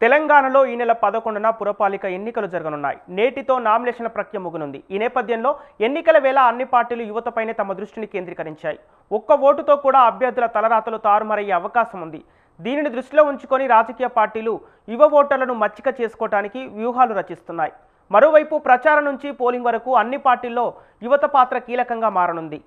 తెలంగాణలో ఈ నెల 11న పురపాలిక ఎన్నికలు జరగనున్నాయి. నేటితో నామినేషన్ల ప్రక్రియ ముగినుంది. ఈ నేపథ్యంలో ఎన్నికల వేళ అన్ని పార్టీలు యువతపైనే తమ దృష్టిని కేంద్రీకరించాయి. ఒక్క ఓటుతో కూడా అభ్యర్థుల తలరాతలు తారుమారయ్యే అవకాశం ఉంది. దీనిని దృష్టిలో ఉంచుకొని రాజకీయ పార్టీలు యువ ఓటర్లను మచ్చిక చేసుకోవడానికి వ్యూహాలు రచిస్తున్నాయి. మరోవైపు ప్రచారం నుంచి పోలింగ్ వరకు అన్ని పార్టీల్లో యువత పాత్ర కీలకంగా మారనుంది.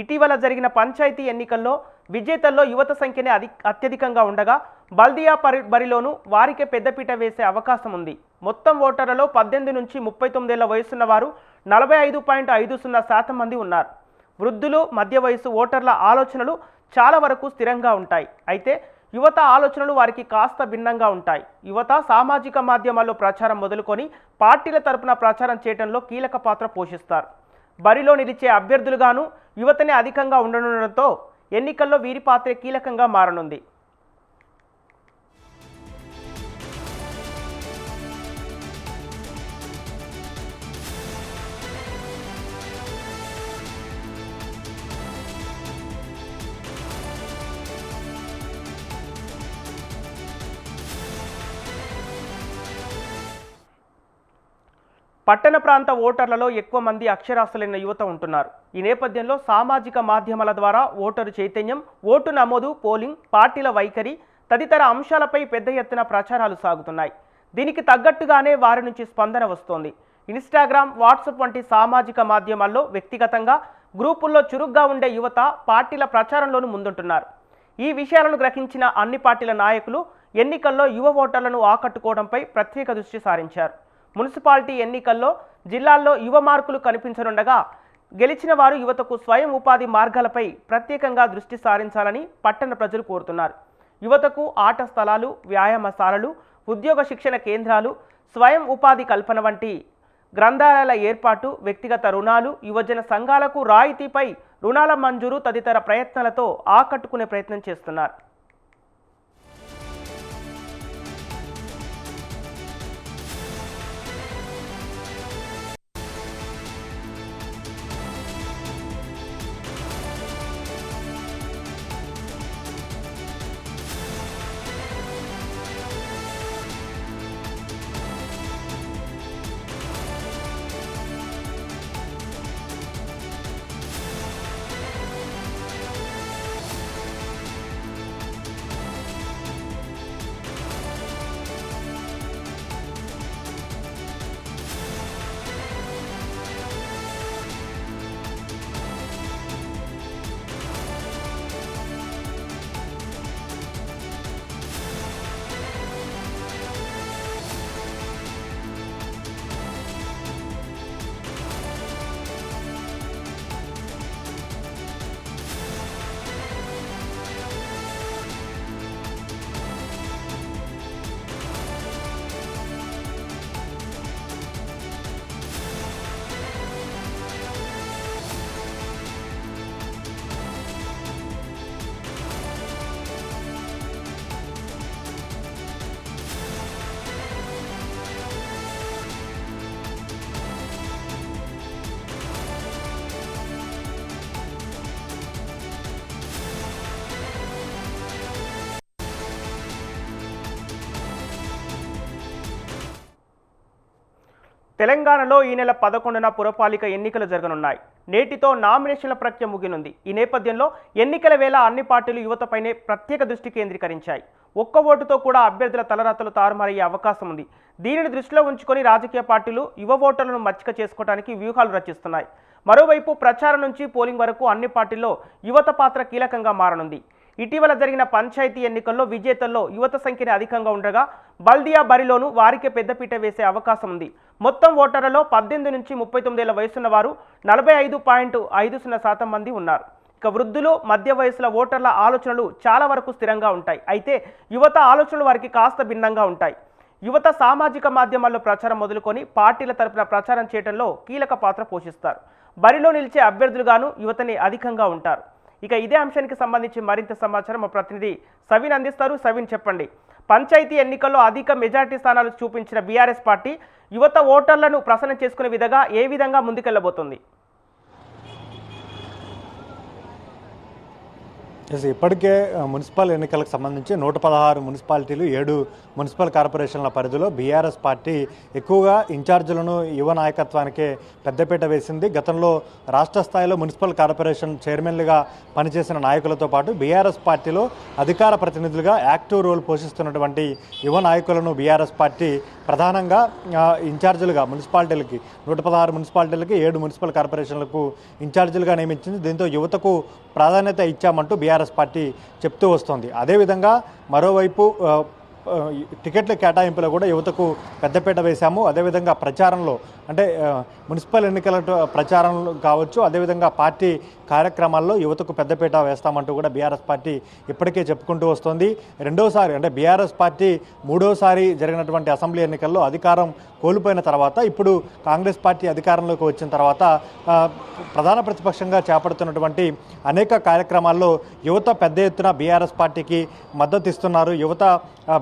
ఇటీవల జరిగిన పంచాయతీ ఎన్నికల్లో విజేతల్లో యువత సంఖ్యనే అత్యధికంగా ఉండగా బల్దియా బరిలోనూ వారికే పెద్దపీట వేసే అవకాశం ఉంది. మొత్తం ఓటర్లలో 18 నుంచి 39 ఏళ్ల వయసున్న వారు 45.50% మంది ఉన్నారు. వృద్ధులు, మధ్య వయసు ఓటర్ల ఆలోచనలు చాలా వరకు స్థిరంగా ఉంటాయి. అయితే యువత ఆలోచనలు వారికి కాస్త భిన్నంగా ఉంటాయి. యువత సామాజిక మాధ్యమాల్లో ప్రచారం మొదలుకొని పార్టీల తరపున ప్రచారం చేయడంలో కీలక పాత్ర పోషిస్తారు. బరిలో నిలిచే అభ్యర్థులుగాను యువతనే అధికంగా ఉండడంతో ఎన్నికల్లో వీరి పాత్ర కీలకంగా మారనుంది. పట్టణ ప్రాంత ఓటర్లలో ఎక్కువ మంది అక్షరాస్యులైన యువత ఉంటున్నారు. ఈ నేపథ్యంలో సామాజిక మాధ్యమాల ద్వారా ఓటరు చైతన్యం, ఓటు నమోదు, పోలింగ్, పార్టీల వైఖరి తదితర అంశాలపై పెద్ద ఎత్తున ప్రచారాలు సాగుతున్నాయి. దీనికి తగ్గట్టుగానే వారి నుంచి స్పందన వస్తోంది. ఇన్స్టాగ్రామ్, వాట్సాప్ వంటి సామాజిక మాధ్యమాల్లో వ్యక్తిగతంగా, గ్రూపుల్లో చురుగ్గా ఉండే యువత పార్టీల ప్రచారంలోనూ ముందుంటున్నారు. ఈ విషయాలను గ్రహించిన అన్ని పార్టీల నాయకులు ఎన్నికల్లో యువ ఓటర్లను ఆకట్టుకోవడంపై ప్రత్యేక దృష్టి సారించారు. మున్సిపాలిటీ ఎన్నికల్లో జిల్లాల్లో యువ మార్కులు కనిపించనుండగా గెలిచిన వారు యువతకు స్వయం ఉపాధి మార్గాలపై ప్రత్యేకంగా దృష్టి సారించాలని పట్టణ ప్రజలు కోరుతున్నారు. యువతకు ఆట స్థలాలు, వ్యాయామశాలలు, ఉద్యోగ శిక్షణ కేంద్రాలు, స్వయం ఉపాధి కల్పన వంటి గ్రంథాలయాల ఏర్పాటు, వ్యక్తిగత రుణాలు, యువజన సంఘాలకు రాయితీపై రుణాల మంజూరు తదితర ప్రయత్నాలతో ఆకట్టుకునే ప్రయత్నం చేస్తున్నారు. తెలంగాణలో ఈ నెల 11న పురపాలిక ఎన్నికలు జరగనున్నాయి. నేటితో నామినేషన్ల ప్రక్రియ ముగినుంది. ఈ నేపథ్యంలో ఎన్నికల వేళ అన్ని పార్టీలు యువతపైనే ప్రత్యేక దృష్టి కేంద్రీకరించాయి. ఒక్క ఓటుతో కూడా అభ్యర్థుల తలరాతలు తారుమారయ్యే అవకాశం ఉంది. దీనిని దృష్టిలో ఉంచుకొని రాజకీయ పార్టీలు యువ ఓటర్లను మచ్చిక చేసుకోవడానికి వ్యూహాలు రచిస్తున్నాయి. మరోవైపు ప్రచారం నుంచి పోలింగ్ వరకు అన్ని పార్టీల్లో యువత పాత్ర కీలకంగా మారనుంది. ఇటీవల జరిగిన పంచాయతీ ఎన్నికల్లో విజేతల్లో యువత సంఖ్యనే అధికంగా ఉండగా బల్దియా బరిలోనూ వారికే పెద్దపీట వేసే అవకాశం ఉంది. మొత్తం ఓటర్లలో 18 నుంచి 39 ఏళ్ల వయసున్న వారు 45.50% మంది ఉన్నారు. ఇక వృద్ధులు, మధ్య వయసుల ఓటర్ల ఆలోచనలు చాలా వరకు స్థిరంగా ఉంటాయి. అయితే యువత ఆలోచనలు వారికి కాస్త భిన్నంగా ఉంటాయి. యువత సామాజిక మాధ్యమాల్లో ప్రచారం మొదలుకొని పార్టీల తరపున ప్రచారం చేయడంలో కీలక పాత్ర పోషిస్తారు. బరిలో నిలిచే అభ్యర్థులుగాను యువతని అధికంగా ఉంటారు. ఇక ఇదే అంశానికి సంబంధించి మరింత సమాచారం మా ప్రతినిధి సవిన్ అందిస్తారు. సవిన్, చెప్పండి. పంచాయతీ ఎన్నికల్లో అధిక మెజార్టీ స్థానాలు చూపించిన బీఆర్ఎస్ పార్టీ యువత ఓటర్లను ప్రసన్నం చేసుకునే విధంగా ఏ విధంగా ముందుకెళ్లబోతుంది? ఇప్పటికే మున్సిపల్ ఎన్నికలకు సంబంధించి 116 మున్సిపాలిటీలు 7 మున్సిపల్ కార్పొరేషన్ల పరిధిలో బీఆర్ఎస్ పార్టీ ఎక్కువగా ఇన్ఛార్జీలను యువ నాయకత్వానికే పెద్దపీట వేసింది. గతంలో రాష్ట్ర స్థాయిలో మున్సిపల్ కార్పొరేషన్ చైర్మన్లుగా పనిచేసిన నాయకులతో పాటు బీఆర్ఎస్ పార్టీలో అధికార ప్రతినిధులుగా యాక్టివ్ రోల్ పోషిస్తున్నటువంటి యువ నాయకులను బీఆర్ఎస్ పార్టీ ప్రధానంగా ఇన్ఛార్జీలుగా మున్సిపాలిటీలకి 116 మున్సిపాలిటీలకి 7 మున్సిపల్ కార్పొరేషన్లకు ఇన్ఛార్జీలుగా నియమించింది. దీంతో యువతకు ప్రాధాన్యత ఇచ్చామంటూ బీఆర్ఎస్ పార్టీ చెప్తూ వస్తోంది. అదేవిధంగా మరోవైపు టికెట్ల కేటాయింపులో కూడా యువతకు పెద్దపీట వేశాము. అదేవిధంగా ప్రచారంలో అంటే మున్సిపల్ ఎన్నికల ప్రచారం కావచ్చు, అదేవిధంగా పార్టీ కార్యక్రమాల్లో యువతకు పెద్దపీట వేస్తామంటూ కూడా బీఆర్ఎస్ పార్టీ ఇప్పటికే చెప్పుకుంటూ వస్తోంది. రెండోసారి అంటే బీఆర్ఎస్ పార్టీ మూడోసారి జరిగినటువంటి అసెంబ్లీ ఎన్నికల్లో అధికారం కోల్పోయిన తర్వాత ఇప్పుడు కాంగ్రెస్ పార్టీ అధికారంలోకి వచ్చిన తర్వాత ప్రధాన ప్రతిపక్షంగా చేపడుతున్నటువంటి అనేక కార్యక్రమాల్లో యువత పెద్ద ఎత్తున బీఆర్ఎస్ పార్టీకి మద్దతు ఇస్తున్నారు, యువత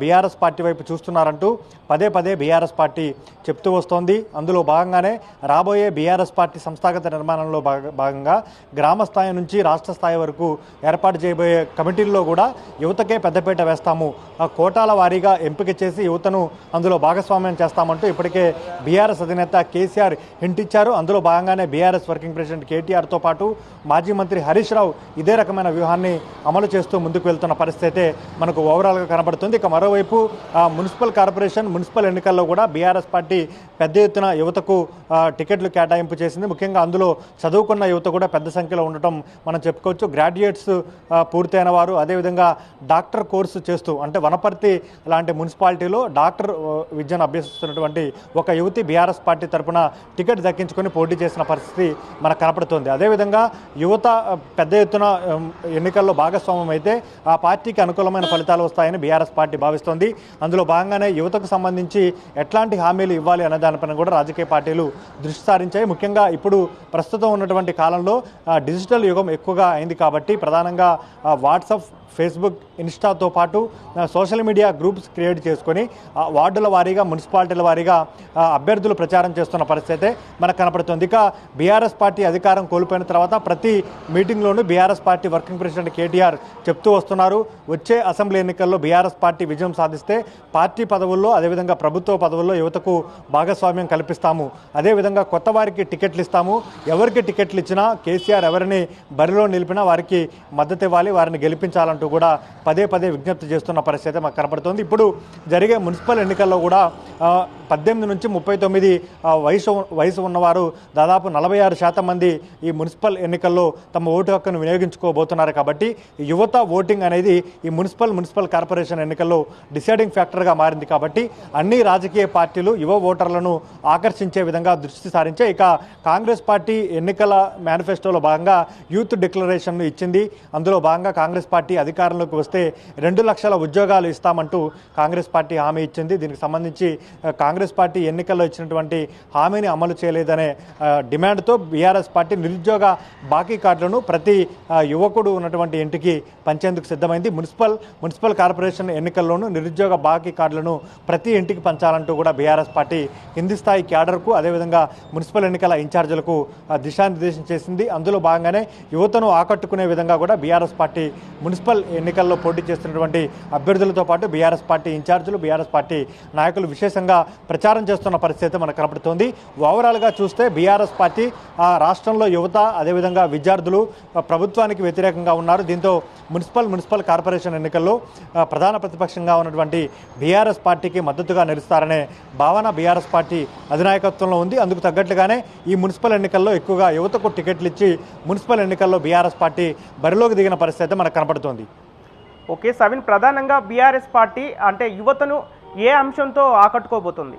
బీఆర్ఎస్ పార్టీ వైపు చూస్తున్నారంటూ పదే పదే బీఆర్ఎస్ పార్టీ చెప్తూ వస్తోంది. అందులో భాగంగానే రాబోయే బీఆర్ఎస్ పార్టీ సంస్థాగత నిర్మాణంలో భాగంగా గ్రామ స్థాయి నుంచి రాష్ట్ర స్థాయి వరకు ఏర్పాటు చేయబోయే కమిటీల్లో కూడా యువతకే పెద్దపీట వేస్తాము, కోటాల వారీగా ఎంపిక చేసి యువతను అందులో భాగస్వామ్యం చేస్తామంటూ ఇప్పటికే బీఆర్ఎస్ అధినేత కేసీఆర్ హింట్ ఇచ్చారు. అందులో భాగంగానే బీఆర్ఎస్ వర్కింగ్ ప్రెసిడెంట్ కేటీఆర్తో పాటు మాజీ మంత్రి హరీష్ రావు ఇదే రకమైన వ్యూహాన్ని అమలు చేస్తూ ముందుకు వెళ్తున్న పరిస్థితి మనకు ఓవరాల్గా కనబడుతుంది. ఇక మరోవైపు మున్సిపల్ కార్పొరేషన్ మున్సిపల్ ఎన్నికల్లో కూడా బీఆర్ఎస్ పార్టీ పెద్ద ఎత్తున యువతకు టికెట్లు కేటాయింపు చేసింది. ముఖ్యంగా అందులో చదువుకున్న యువత కూడా పెద్ద సంఖ్యలో ఉండటం మనం చెప్పుకోవచ్చు. గ్రాడ్యుయేట్స్ పూర్తయిన వారు, అదేవిధంగా డాక్టర్ కోర్సు చేస్తూ అంటే వనపర్తి లాంటి మున్సిపాలిటీలో డాక్టర్ విద్యను అభ్యసిస్తున్నటువంటి ఒక యువతి బీఆర్ఎస్ పార్టీ తరఫున టికెట్ దక్కించుకొని పోటీ చేసిన పరిస్థితి మనకు కనపడుతుంది. అదేవిధంగా యువత పెద్ద ఎత్తున ఎన్నికల్లో భాగస్వామ్యం అయితే ఆ పార్టీకి అనుకూలమైన ఫలితాలు వస్తాయని బీఆర్ఎస్ పార్టీ భావిస్తోంది. అందులో భాగంగానే యువతకు సంబంధించి ఎట్లాంటి హామీలు ఇవ్వాలి అనే దానిపైన కూడా రాజకీయ పార్టీలు దృష్టి సారించాయి. ముఖ్యంగా ఇప్పుడు ప్రస్తుతం ఉన్నటువంటి కాలంలో డిజిటల్ యుగం ఎక్కువగా అయింది కాబట్టి ప్రధానంగా వాట్సాప్, ఫేస్బుక్, ఇన్స్టాతో పాటు సోషల్ మీడియా గ్రూప్స్ క్రియేట్ చేసుకొని వార్డుల వారీగా, మున్సిపాలిటీల వారీగా అభ్యర్థులు ప్రచారం చేస్తున్న పరిస్థితి మనకు కనపడుతుంది. ఇక బీఆర్ఎస్ పార్టీ అధికారం కోల్పోయిన తర్వాత ప్రతి మీటింగ్లోనూ BRS party working president KTR చెప్తూ వస్తున్నారు, వచ్చే అసెంబ్లీ ఎన్నికల్లో బీఆర్ఎస్ పార్టీ విజయం సాధిస్తే పార్టీ పదవుల్లో, అదేవిధంగా ప్రభుత్వ పదవుల్లో యువతకు భాగస్వామ్యం కల్పిస్తాము, అదేవిధంగా కొత్త వారికి టికెట్లు ఇస్తాము, ఎవరికి టికెట్లు ఇచ్చినా కేసీఆర్ ఎవరిని బరిలో నిలిపినా వారికి మద్దతు ఇవ్వాలి, వారిని గెలిపించాలంటూ కూడా పదే పదే విజ్ఞప్తి చేస్తున్న పరిస్థితి మాకు కనపడుతోంది. ఇప్పుడు జరిగే మున్సిపల్ ఎన్నికల్లో కూడా 18 నుంచి 39 వయసు ఉన్నవారు దాదాపు 46% మంది ఈ మున్సిపల్ ఎన్నికల్లో తమ ఓటు హక్కును వినియోగించుకోబోతున్నారు. కాబట్టి యువత ఓటింగ్ అనేది ఈ మున్సిపల్ కార్పొరేషన్ ఎన్నికల్లో డిసైడింగ్ ఫ్యాక్టర్గా మారింది. కాబట్టి అన్ని రాజకీయ పార్టీలు యువ ఓటర్లను ఆకర్షించే విధంగా దృష్టి సారించాయి. ఇక కాంగ్రెస్ పార్టీ ఎన్నికల మేనిఫెస్టోలో భాగంగా యూత్ డిక్లరేషన్ ఇచ్చింది. అందులో భాగంగా కాంగ్రెస్ పార్టీ అధికారంలోకి వస్తే 2 లక్షల ఉద్యోగాలు ఇస్తామంటూ కాంగ్రెస్ పార్టీ హామీ ఇచ్చింది. దీనికి సంబంధించి కాంగ్రెస్ పార్టీ ఎన్నికల్లో ఇచ్చినటువంటి హామీని అమలు చేయలేదనే డిమాండ్తో బీఆర్ఎస్ పార్టీ నిరుద్యోగ బాకీ కార్డులను ప్రతి యువకుడు ఉన్నటువంటి ఇంటికి పంచేందుకు సిద్ధమైంది. మున్సిపల్ కార్పొరేషన్ ఎన్నికల్లోనూ నిరుద్యోగ బాకీ కార్డులను ప్రతి ఇంటికి పంచాలంటూ కూడా బీఆర్ఎస్ పార్టీ కింది స్థాయి క్యాడర్కు, అదేవిధంగా మున్సిపల్ ఎన్నికల ఇన్ఛార్జీలకు దిశానిర్దేశం చేసింది. అందులో భాగంగానే యువతను ఆకట్టుకునే విధంగా కూడా బీఆర్ఎస్ పార్టీ మున్సిపల్ ఎన్నికల్లో పోటీ చేస్తున్నటువంటి అభ్యర్థులతో పాటు బీఆర్ఎస్ పార్టీ ఇన్ఛార్జీలు, బీఆర్ఎస్ పార్టీ నాయకులు విశేషంగా ప్రచారం చేస్తున్న పరిస్థితి మనకు కనపడుతోంది. ఓవరాల్గా చూస్తే బీఆర్ఎస్ పార్టీ రాష్ట్రంలో యువత, అదేవిధంగా విద్యార్థులు ప్రభుత్వానికి వ్యతిరేకంగా ఉన్నారు. దీంతో మున్సిపల్ కార్పొరేషన్ ఎన్నికల్లో ప్రధాన ప్రతిపక్షంగా ఉన్నటువంటి బీఆర్ఎస్ పార్టీకి మద్దతుగా నిలుస్తారనే భావన బీఆర్ఎస్ పార్టీ అధినాయకత్వంలో ఉంది. అందుకు తగ్గట్లుగానే ఈ మున్సిపల్ ఎన్నికల్లో ఎక్కువగా యువతకు టికెట్లు ఇచ్చి మున్సిపల్ ఎన్నికల్లో బీఆర్ఎస్ పార్టీ బరిలోకి దిగిన పరిస్థితి మనకు కనపడుతోంది. ఓకే సవిన్, ప్రధానంగా బీఆర్ఎస్ పార్టీ అంటే యువతను ఏ అంశంతో ఆకట్టుకోబోతుంది?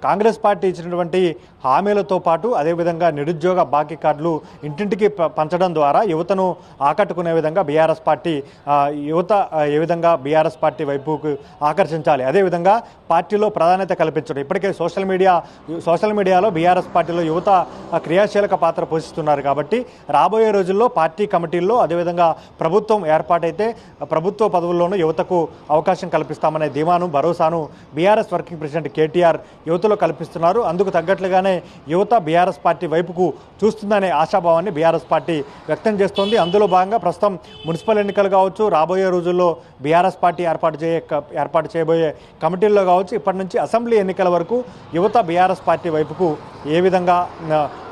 కాంగ్రెస్ పార్టీ ఇచ్చినటువంటి హామీలతో పాటు అదేవిధంగా నిరుద్యోగ బాకీ కార్డులు ఇంటింటికి పంచడం ద్వారా యువతను ఆకట్టుకునే విధంగా బీఆర్ఎస్ పార్టీ యువత ఏ విధంగా బీఆర్ఎస్ పార్టీ వైపుకు ఆకర్షించాలి, అదేవిధంగా పార్టీలో ప్రాధాన్యత కల్పించడం. ఇప్పటికే సోషల్ మీడియాలో బీఆర్ఎస్ పార్టీలో యువత క్రియాశీలక పాత్ర పోషిస్తున్నారు. కాబట్టి రాబోయే రోజుల్లో పార్టీ కమిటీల్లో, అదేవిధంగా ప్రభుత్వం ఏర్పాటైతే ప్రభుత్వ పదవుల్లోనూ యువతకు అవకాశం కల్పిస్తామనే ధీమాను, భరోసాను బీఆర్ఎస్ వర్కింగ్ ప్రెసిడెంట్ కేటీఆర్ యువతలో కల్పిస్తున్నారు. అందుకు తగ్గట్లుగానే యువత బీఆర్ఎస్ పార్టీ వైపుకు చూస్తుందనే ఆశాభావాన్ని బీఆర్ఎస్ పార్టీ వ్యక్తం చేస్తోంది. అందులో భాగంగా ప్రస్తుతం మున్సిపల్ ఎన్నికలు కావచ్చు, రాబోయే రోజుల్లో బీఆర్ఎస్ పార్టీ ఏర్పాటు చేయబోయే కమిటీల్లో కావచ్చు, ఇప్పటి నుంచి అసెంబ్లీ ఎన్నికల వరకు యువత బీఆర్ఎస్ పార్టీ వైపుకు ఏ విధంగా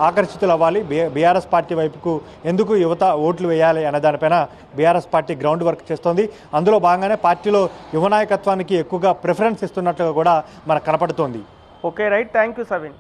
ఆకర్షితులు అవ్వాలి, బీఆర్ఎస్ పార్టీ వైపుకు ఎందుకు యువత ఓట్లు వేయాలి అనే దానిపైన బీఆర్ఎస్ పార్టీ గ్రౌండ్ వర్క్ చేస్తోంది. అందులో భాగంగానే పార్టీలో యువ నాయకత్వానికి ఎక్కువగా ప్రిఫరెన్స్ ఇస్తున్నట్లుగా కూడా మనకు కనపడుతోంది. Okay right, thank you సవిన్.